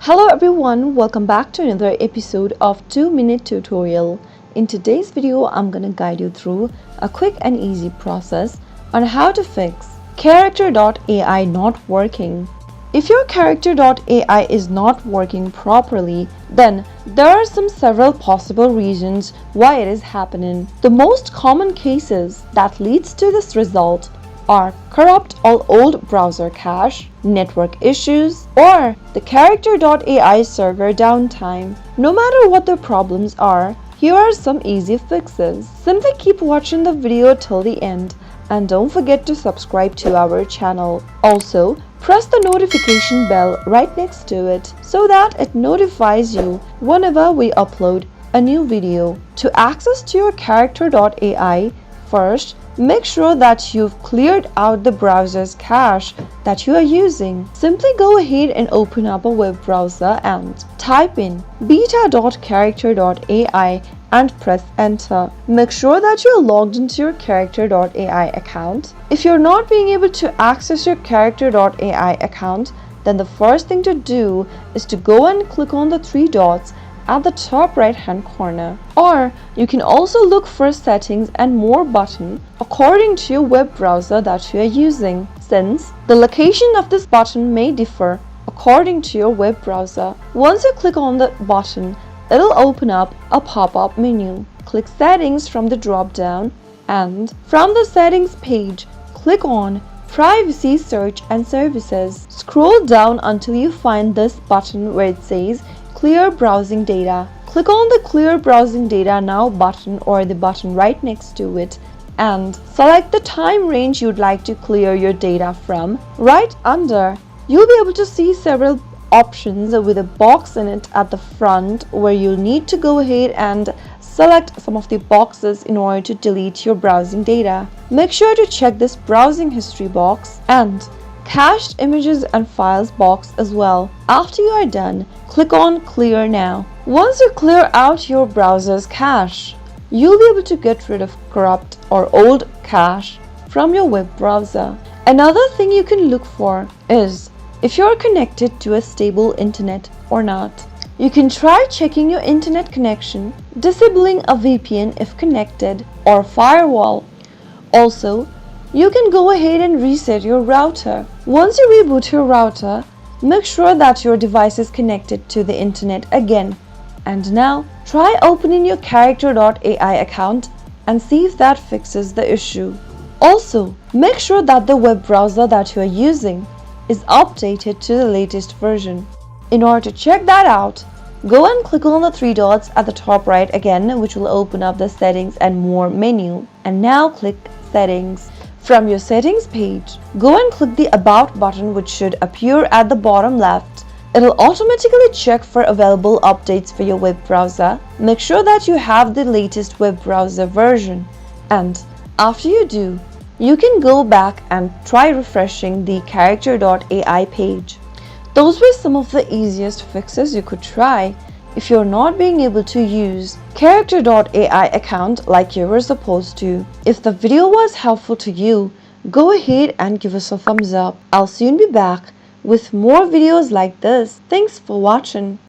Hello everyone, welcome back to another episode of 2-Minute Tutorial. In today's video, I'm gonna guide you through a quick and easy process on how to fix Character.ai not working. If your Character.ai is not working properly, then there are several possible reasons why it is happening. The most common cases that leads to this result are corrupt or old browser cache, network issues, or the Character.ai server downtime. No matter what the problems are, here are some easy fixes. Simply keep watching the video till the end and don't forget to subscribe to our channel. Also, press the notification bell right next to it so that it notifies you whenever we upload a new video. To access to your Character.ai, first, make sure that you've cleared out the browser's cache that you are using. Simply go ahead and open up a web browser and type in beta.character.ai and press enter. Make sure that you're logged into your Character.ai account. If you're not being able to access your Character.ai account, then the first thing to do is to go and click on the three dots at the top right hand corner. Or you can also look for settings and more button according to your web browser that you are using, since the location of this button may differ according to your web browser. Once you click on the button, it'll open up a pop-up menu. Click settings from the drop down and from the settings page, click on privacy, search and services. Scroll down until you find this button where it says clear browsing data. Click on the clear browsing data now button or the button right next to it and select the time range you'd like to clear your data from. Right under, you'll be able to see several options with a box in it at the front where you'll need to go ahead and select some of the boxes in order to delete your browsing data. Make sure to check this browsing history box and cached images and files box as well. After you are done, click on clear now. Once you clear out your browser's cache, you'll be able to get rid of corrupt or old cache from your web browser. Another thing you can look for is if you're connected to a stable internet or not. You can try checking your internet connection, disabling a VPN if connected, or firewall. Also, you can go ahead and reset your router. Once you reboot your router, make sure that your device is connected to the internet again. And now, try opening your Character.ai account and see if that fixes the issue. Also, make sure that the web browser that you are using is updated to the latest version. In order to check that out, go and click on the three dots at the top right again, which will open up the settings and more menu. And now click settings. From your settings page, go and click the about button, which should appear at the bottom left. It'll automatically check for available updates for your web browser. Make sure that you have the latest web browser version. And after you do, you can go back and try refreshing the Character.ai page. Those were some of the easiest fixes you could try if you're not being able to use Character.ai account like you were supposed to. If the video was helpful to you, go ahead and give us a thumbs up. I'll soon be back with more videos like this. Thanks for watching.